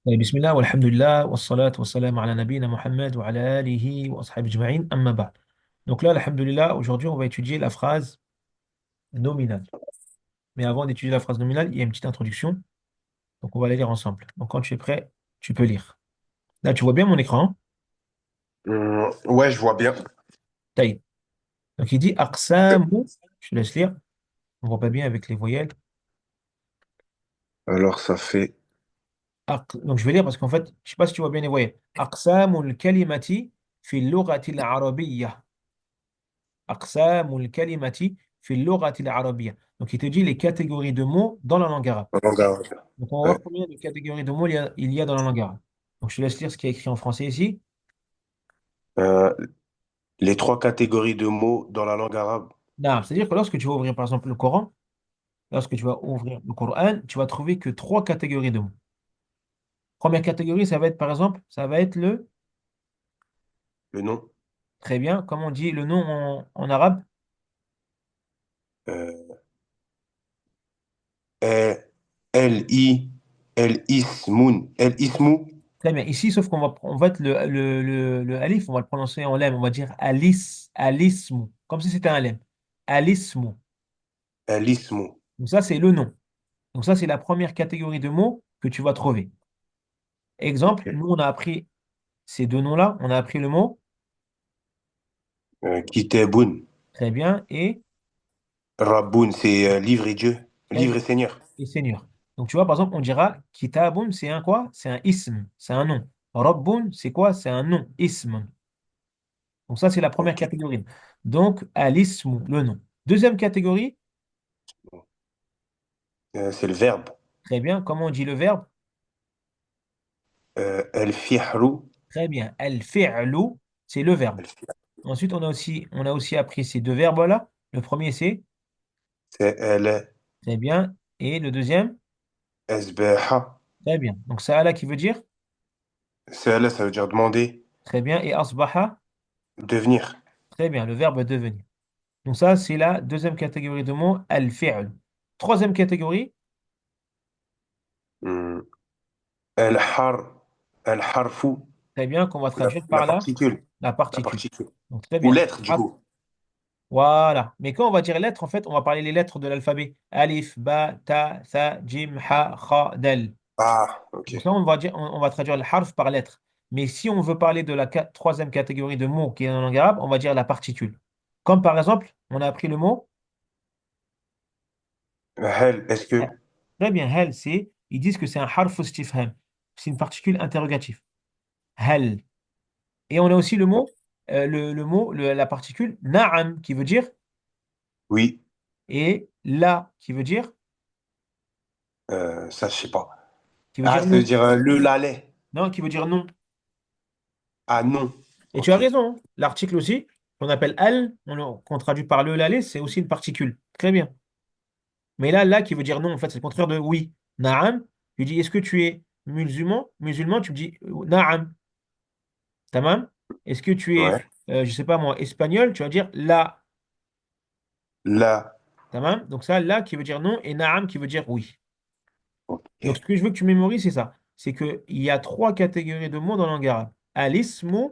طيب، بسم الله والحمد لله والصلاة والسلام على نبينا Mohammed wa ala alihi wa ashabihi ajma'in, amma ba'd. Donc là, alhamdulillah, aujourd'hui, on va étudier la phrase nominale. Mais avant d'étudier la phrase nominale, il y a une petite introduction. Donc on va la lire ensemble. Donc quand tu es prêt, tu peux lire. Là, tu vois bien mon écran. Ouais, je vois bien. Taïb. Donc il dit aqsamu. Je te laisse lire. On voit pas bien avec les voyelles. Alors, ça fait. Donc je vais lire parce qu'en fait, je sais pas si tu vois bien les voyelles. Aqsamul kalimati fi lughati al-arabiyyah. Aqsamul kalimati fi lughati al-arabiyya. Donc, il te dit les catégories de mots dans la langue arabe. En langue arabe. Donc, on va voir Ouais. combien de catégories de mots il y a dans la langue arabe. Donc, je te laisse lire ce qui est écrit en français ici. Euh, les trois catégories de mots dans la langue arabe. Non, c'est-à-dire que lorsque tu vas ouvrir, par exemple, le Coran, lorsque tu vas ouvrir le Coran, tu vas trouver que trois catégories de mots. Première catégorie, ça va être, par exemple, ça va être le, Le nom. très bien, comme on dit le nom en arabe. Euh, E- L-I. El-Ismoun. El-Ismou. Très bien. Ici, sauf qu'on va être le alif, on va le prononcer en lemme. On va dire alice, alismu, comme si c'était un lemme. Alismu. El-Ismou. Donc ça, c'est le nom. Donc ça, c'est la première catégorie de mots que tu vas trouver. Exemple, Ok. nous, on a appris ces deux noms-là. On a appris le mot, Kiteboun. très bien, et Rabboun, c'est livre et Dieu. très Livre bien, et Seigneur. et Seigneur. Donc tu vois, par exemple, on dira kitabun, c'est un quoi? C'est un ism, c'est un nom. Rabbun, c'est quoi? C'est un nom, ism. Donc ça, c'est la première Ok. catégorie. Donc, al-ismu, le nom. Deuxième catégorie, C'est le verbe. très bien, comment on dit le verbe? El-Fihrou. Très bien, al-fi'lu, c'est le verbe. Ensuite, on a aussi appris ces deux verbes-là. Le premier, c'est C'est El. très bien. Et le deuxième, Esbeha. très bien. Donc, sa'ala qui veut dire C'est Elle, ça veut dire demander. très bien. Et asbaha, Devenir. très bien. Le verbe devenir. Donc, ça, c'est la deuxième catégorie de mots, al-fi'l. Troisième catégorie, Hmm. El-Har. El-Harfou. très bien, qu'on va La, traduire la par là, particule. la La particule. particule. Donc, très Ou bien. lettre, du Ah, coup. voilà. Mais quand on va dire lettres, en fait, on va parler les lettres de l'alphabet. Alif, ba, ta, tha, jim, ha, kha, dal. Ah, ok. Donc là, on va traduire le harf par lettre. Mais si on veut parler de la troisième catégorie de mots qui est en langue arabe, on va dire la particule. Comme par exemple, on a appris le mot. Hel, est-ce que. Très bien, hal, ils disent que c'est un harf istifham. C'est une particule interrogative. Hal. Et on a aussi le mot, la particule na'am qui veut dire Oui, et la qui veut dire ça, je sais pas. qui veut Ah, dire ça veut non. dire le lalais. Non, qui veut dire non. Ah, non. Et tu as Ok. raison, hein. L'article aussi, qu'on appelle al, qu'on traduit par le lalé, c'est aussi une particule. Très bien. Mais là qui veut dire non, en fait, c'est le contraire de oui. Na'am, tu dis, est-ce que tu es musulman? Musulman, tu me dis na'am. Tamam. Est-ce que tu es, Ouais. je sais pas moi, espagnol? Tu vas dire la. La. Tamam. Donc ça, la qui veut dire non et na'am qui veut dire oui. Ok. Donc ce que je veux que tu mémorises, c'est ça. C'est qu'il y a trois catégories de mots dans la langue arabe. Al-ismu,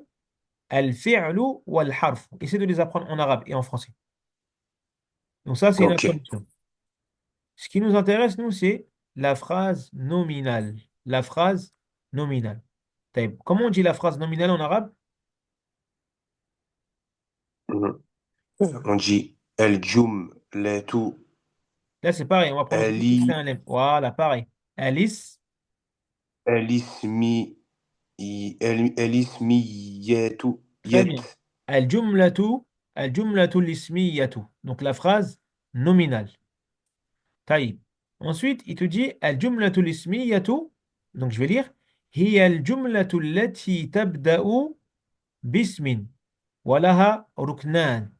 al-fi'lu ou al-harf. Essaie de les apprendre en arabe et en français. Donc ça, c'est une Ok. introduction. Ce qui nous intéresse, nous, c'est la phrase nominale. La phrase nominale. Taïb. Comment on dit la phrase nominale en arabe? Mhm. On dit El Jum, les tout. Là, c'est pareil. On va prononcer comme si c'était Eli. un lemme. Voilà, pareil. Alice. Elismi. Elismi yetu. Très Yet. bien. Al-jumlatu. Al-jumlatu l'ismiyatu. Donc, la phrase nominale. Taïb. Ensuite, il te dit al-jumlatu l'ismiyatu. Donc, je vais lire. هي الجملة التي تبدأ باسم ولها ركنان.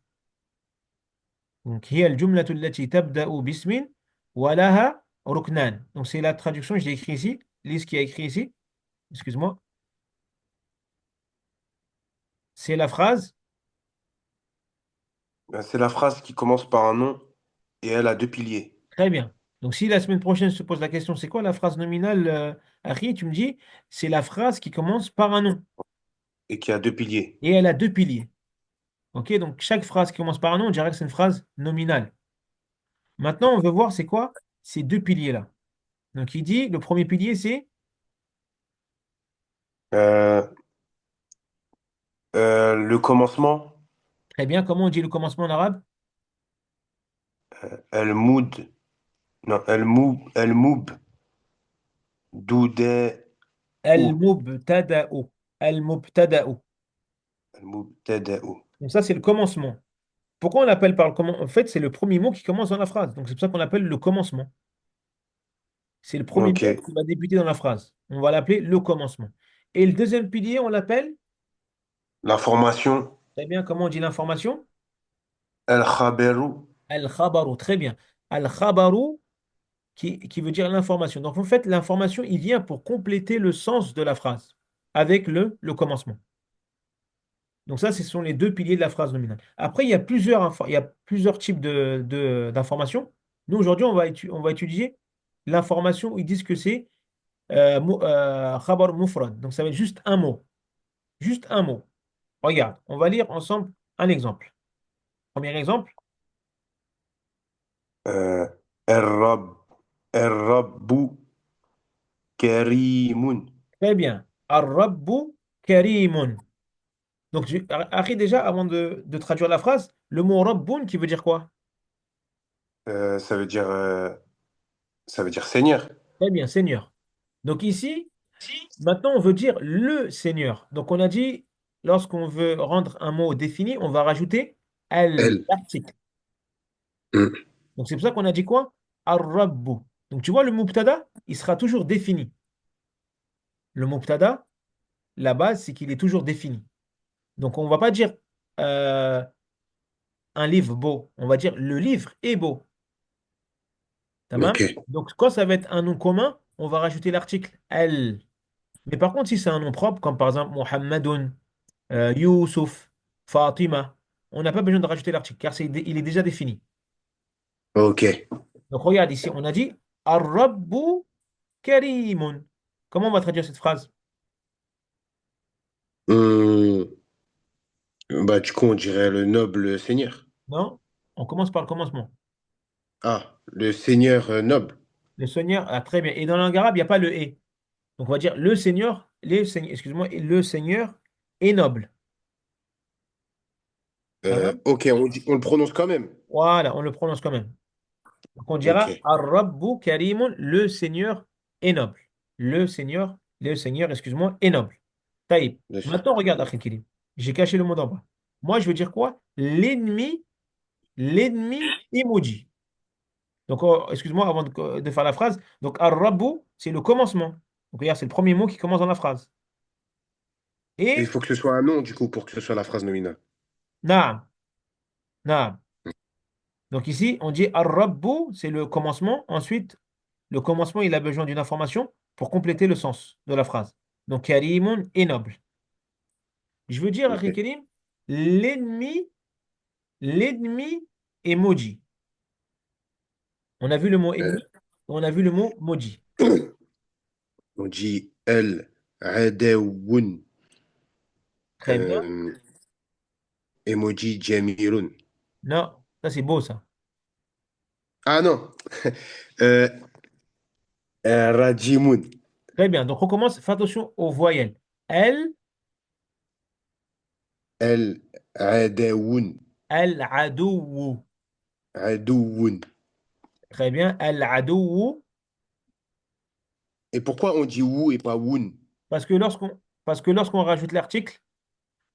Donc, هي الجملة التي تبدأ باسم ولها ركنان. Donc, c'est la traduction, je l'ai écrit ici. Lis ce qui a écrit ici. Excuse-moi. C'est la phrase. C'est la phrase qui commence par un nom et elle a deux piliers. Très bien. Donc, si la semaine prochaine, je te pose la question, c'est quoi la phrase nominale, Harry, tu me dis, c'est la phrase qui commence par un nom Et qui a deux piliers. et elle a deux piliers. OK? Donc, chaque phrase qui commence par un nom, on dirait que c'est une phrase nominale. Maintenant, on veut voir c'est quoi ces deux piliers-là. Donc, il dit, le premier pilier, c'est, Euh, le commencement, très bien, comment on dit le commencement en arabe? El Moud, non, El Moub, Doudé, ou, Al-mubtada'u. Al-mubtada'u. El Moubtada'u. Donc, ça, c'est le commencement. Pourquoi on l'appelle par le commencement? En fait, c'est le premier mot qui commence dans la phrase. Donc, c'est pour ça qu'on l'appelle le commencement. C'est le premier Ok. mot qui va débuter dans la phrase. On va l'appeler le commencement. Et le deuxième pilier, on l'appelle, L'information, très bien, comment on dit l'information? El Khaberu. Al-khabaru, très bien. Al-khabaru, qui veut dire l'information. Donc, en fait, l'information, il vient pour compléter le sens de la phrase avec le commencement. Donc, ça, ce sont les deux piliers de la phrase nominale. Après, il y a plusieurs types d'informations. Nous, aujourd'hui, on va étudier l'information où ils disent que c'est khabar mufrad. Donc, ça va être juste un mot. Juste un mot. Regarde, on va lire ensemble un exemple. Premier exemple, Euh, El Rab, El Rabbu Karimun. très bien. Ar-Rabbu karimun. Donc, Akhi, déjà, avant de traduire la phrase, le mot Rabbun qui veut dire quoi? Euh, ça veut dire, euh, ça veut dire Seigneur. Très bien, Seigneur. Donc, ici, maintenant, on veut dire le Seigneur. Donc, on a dit, lorsqu'on veut rendre un mot défini, on va rajouter al, El. l'article. Hmm. Donc, c'est pour ça qu'on a dit quoi? Ar-Rabbu. Donc, tu vois, le mubtada, il sera toujours défini. Le mubtada, la base, c'est qu'il est toujours défini. Donc, on ne va pas dire euh, un livre beau. On va dire le livre est beau. Tamam. Ok. Donc, quand ça va être un nom commun, on va rajouter l'article al. Mais par contre, si c'est un nom propre, comme par exemple Mohammedoun, Youssouf, Fatima, on n'a pas besoin de rajouter l'article car il est déjà défini. Ok. Donc, regarde ici, on a dit Ar-Rabbu Karimun. Comment on va traduire cette phrase? Hmm. Bah, du coup, on dirait le noble Seigneur. Non? On commence par le commencement. Ah, le Seigneur noble. Le Seigneur, ah, très bien. Et dans la langue arabe, il n'y a pas le et. Donc, on va dire le Seigneur, excuse-moi, le Seigneur est noble. Tamam. Ok, on le prononce quand même. Voilà, on le prononce quand même. Donc on Ok, dira Ar-Rabbu Karimun, le Seigneur est noble. Le Seigneur, excuse-moi, est noble. Taïb. dessus. Maintenant, regarde, Akhi Kirim. J'ai caché le mot d'en bas. Moi, je veux dire quoi? L'ennemi emoji. Donc, excuse-moi, avant de faire la phrase. Donc, Ar-Rabbu, c'est le commencement. Donc, regarde, c'est le premier mot qui commence dans la phrase. Et il Et, faut que ce soit un nom, du coup, pour que ce soit la phrase nominale. naam, naam. Donc, ici, on dit Ar-Rabbu, c'est le commencement. Ensuite, le commencement, il a besoin d'une information pour compléter le sens de la phrase. Donc, Karimun est noble. Je veux dire, Ok. Akhi Karim, l'ennemi, l'ennemi est maudit. On a vu le mot Euh, ennemi, on a vu le mot maudit. on dit El Adewoun. Très bien. Emoji Jamilun. Non, ça c'est beau ça. Ah non. Euh, Rajimun. Très bien. Donc, on commence. Fais attention aux voyelles. El, El Adewoun. el, adou. Adouwoun. Très bien. El, adou. Et pourquoi on dit wou et pas woun? Parce que lorsqu'on rajoute l'article,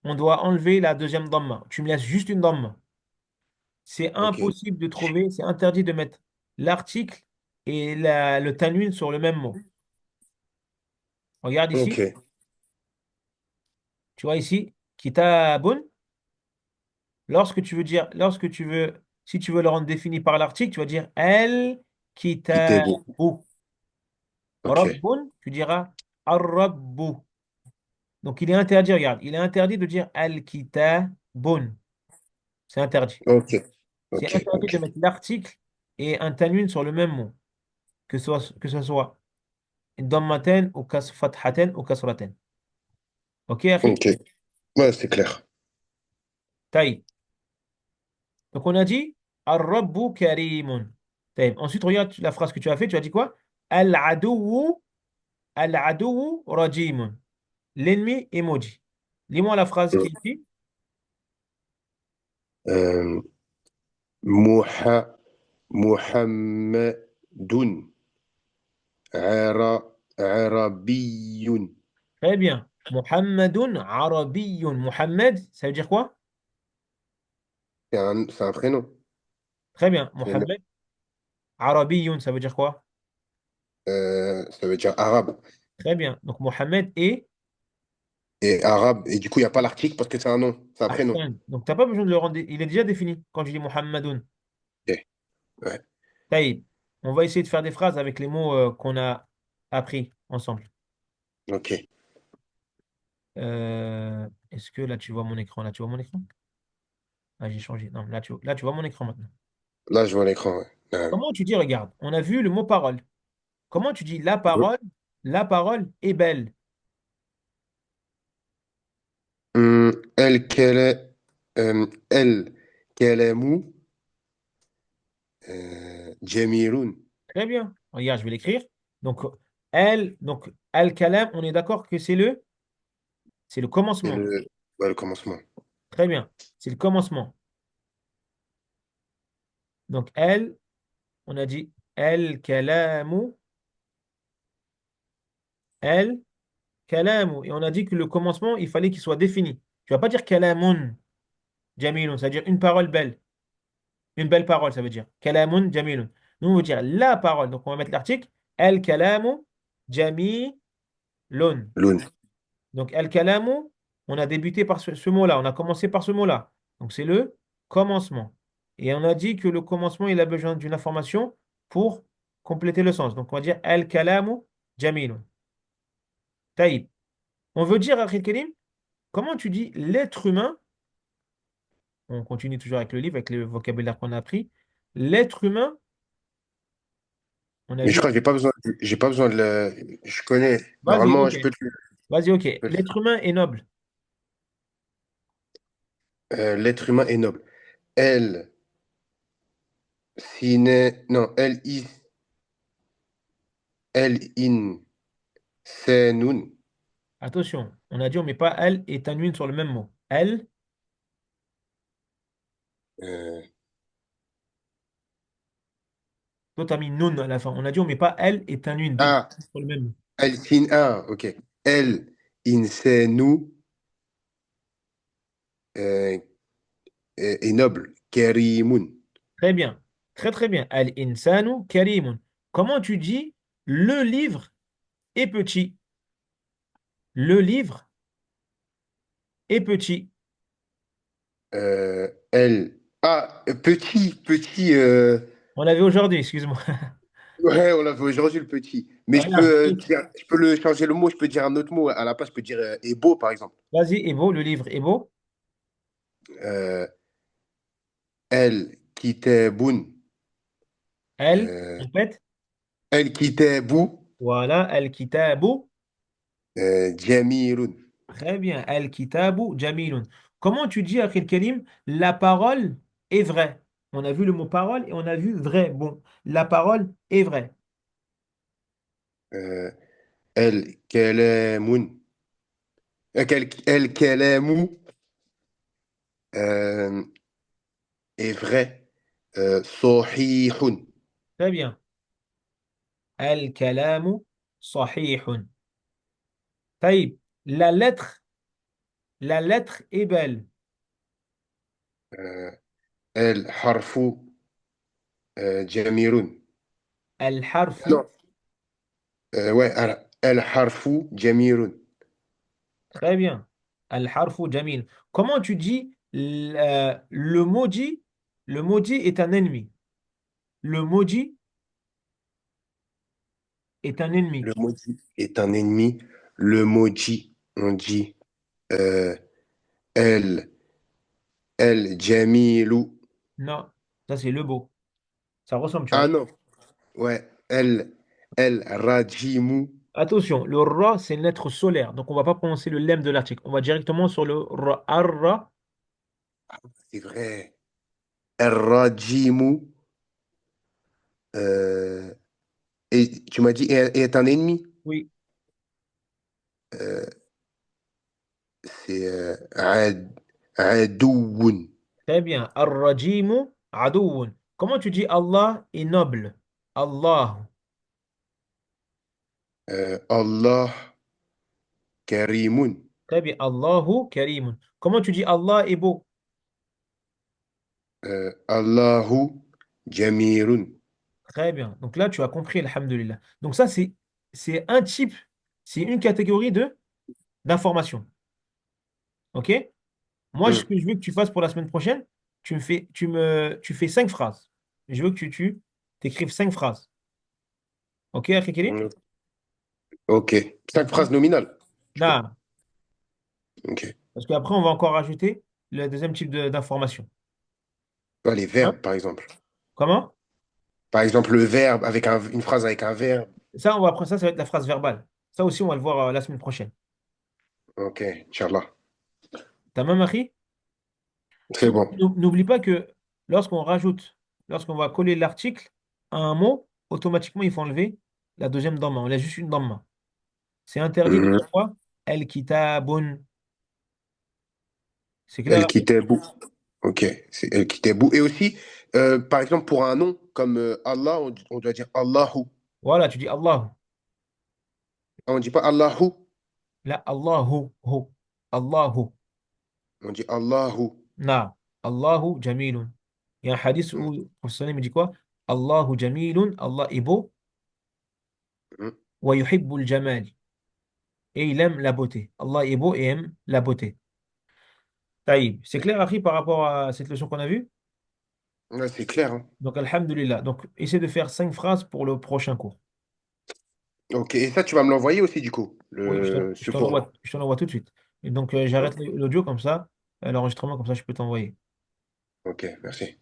on doit enlever la deuxième dhamma. Tu me laisses juste une dhamma. C'est Ok. impossible de trouver, c'est interdit de mettre l'article et le tanwin sur le même mot. Regarde ici, Ok. tu vois ici, kitabun, lorsque tu veux, si tu veux le rendre défini par l'article, tu vas dire el kitabu. Kitebo. Ok. Rabbun, tu diras ar-rabbu. Donc il est interdit, regarde, il est interdit de dire al kitabun. C'est interdit. Ok. C'est Ok. interdit Ok. de mettre l'article et un tanwin sur le même mot. que ce soit ضمتين ou فتحتين ou كسرتين. Ok, أخي? Ok. Ouais, c'est clair. طيب. Donc, on a dit الرب كريم. طيب. Ensuite, regarde la phrase que tu as fait. Tu as dit quoi? العدو العدو رجيم. L'ennemi est maudit. Lis-moi la phrase qui est ici. Euh, مح محمد عربي. Très bien. Muhammadun Arabiyyun. Muhammad, ça veut dire quoi? C'est un prénom. Très bien. C'est une- Muhammad Arabiyyun, ça veut dire quoi? Ça veut dire arabe. Très bien. Donc, Mohamed est Et arabe. Et du coup, il n'y a pas l'article parce que c'est un nom. C'est un prénom. Ahsan. Donc, tu n'as pas besoin de le rendre. Il est déjà défini quand je dis Muhammadun. Ok. Ouais. Taïb. On va essayer de faire des phrases avec les mots qu'on a appris ensemble. Ok. Est-ce que là, tu vois mon écran? Là, tu vois mon écran? Ah, j'ai changé. Non, là, tu vois mon écran maintenant. Là, je vois l'écran. Ouais. Ouais. Comment tu dis, regarde, on a vu le mot parole. Comment tu dis la parole est belle. El El Kelemu Jemirun. Très bien. Regarde, je vais l'écrire. Donc, al-kalam, on est d'accord que c'est le Et commencement. ouais, le commencement. Très bien. C'est le commencement. Donc, elle, on a dit al-kalamu, al-kalamu. Et on a dit que le commencement, il fallait qu'il soit défini. Tu vas pas dire kalamun jamilun, ça veut dire une parole belle. Une belle parole, ça veut dire. Kalamun jamilun. Nous, on veut dire la parole. Donc, on va mettre l'article al-kalamu jamilun. Lun. Donc, al-kalamu, on a débuté par ce mot-là. On a commencé par ce mot-là. Donc, c'est le commencement. Et on a dit que le commencement, il a besoin d'une information pour compléter le sens. Donc, on va dire al-kalamu jamilun. Taïb. On veut dire, Akhil Karim, comment tu dis l'être humain, on continue toujours avec le livre, avec le vocabulaire qu'on a appris. L'être humain, on a Mais je vu. crois que j'ai pas besoin de le. Je connais. Vas-y, Normalement, ok. je peux Vas-y, ok. le- L'être humain est noble. l'être humain est noble. El sine. Non, el insanun. Attention, on a dit on met pas elle et tanwin sur le même mot. Elle, Euh, toi, tu as mis nun à la fin. On a dit on met pas elle et tanwin deux ah, sur le même mot. ok. El insanu euh, est noble. Kerimun. Très bien. Très, très bien. Al-insanu karimun. Comment tu dis le livre est petit? Le livre est petit. Petit. On l'avait aujourd'hui, excuse-moi. Ouais, on l'avait aujourd'hui le petit. Mais Regarde. je peux le changer le mot, je peux dire un autre mot. À la place, je peux dire Ebo, par exemple. Vas-y, est beau, le livre est beau. Euh, El Kitabun. Elle, Euh, répète. El Kitabu Voilà, al-kitabu. Jamirun. Très bien. Al-kitabu jamilun. Comment tu dis, Akhil Karim, la parole est vraie? On a vu le mot parole et on a vu vrai. Bon, la parole est vraie. Euh, El Kalamun. El Kalamu euh, est vrai. Sahihun. Très bien. Al-kalamu sahihun. Taïb. La lettre, la lettre est belle. Euh, El Harfu Jamirun. Al-harfu. Non. Ouais, El Harfu Jamirun. Très bien. Al-harfu jamil. Comment tu dis le maudit? Le maudit est un ennemi. Le maudit est un ennemi. Le maudit est un ennemi. Le maudit, on dit euh, El, El Jamilu. Non, ça c'est le beau. Ça ressemble, tu vois. Ah non, ouais, El. الرجيم. Attention, le ra, c'est une lettre solaire. Donc, on va pas prononcer le lemme de l'article. On va directement sur le ra. Ar-ra. C'est vrai. الرجيم. euh, et tu m'as dit est un ennemi. Oui, Euh, c'est عدو. très bien. Ar-rajimu adouun. Comment tu dis Allah est noble? Allah. Allah كريم. Très bien. Allahu karimun. Comment tu dis Allah est beau? الله جميل. Très bien. Donc là, tu as compris, alhamdulillah. Donc ça, c'est un type, c'est une catégorie de d'information. OK? Moi, ce Hmm. que je veux que tu fasses pour la semaine prochaine, tu fais 5 phrases. Je veux que tu t'écrives 5 phrases. OK, Akhi Kerim? Ok. Cinq phrases OK? nominales, du coup. Là, Ok. parce qu'après, on va encore rajouter le deuxième type d'information. Ah, les Hein? verbes, par exemple. Comment? Par exemple, le verbe avec une phrase avec un verbe. Ça, on va après ça, ça va être la phrase verbale. Ça aussi, on va le voir la semaine prochaine. Ok, Inch'Allah. Tamam, Akhi? C'est bon. N'oublie pas que lorsqu'on rajoute, lorsqu'on va coller l'article à un mot, automatiquement, il faut enlever la deuxième damma. On laisse juste une damma. C'est interdit Mhm. comme quoi? El kitabun. C'est clair, El Akhi? Kitabou. Ok, c'est El Kitabou. Et aussi, par exemple, pour un nom comme Allah, on doit dire Allahu. Voilà, tu dis Allahu. On ne dit pas Allahu, Là, Allahu. Hu. Allahu. on dit Allahu. Na. Allahu jamilun. Il y a un hadith où le prophète me dit quoi? Allahu jamilun. Allah est beau. Mhm. Wa yuhibbul jamal. Et il aime la beauté. Allah est beau et aime la beauté. Taïb. C'est clair, Akhi, par rapport à cette leçon qu'on a vue? Ouais, c'est clair, hein. Donc, alhamdulillah. Donc, essaie de faire 5 phrases pour le prochain cours. Ok, et ça, tu vas me l'envoyer aussi, du coup, Oui, ce cours-là. je te l'envoie tout de suite. Et donc, j'arrête Ok, l'audio comme ça, l'enregistrement comme ça, je peux t'envoyer. ok, merci.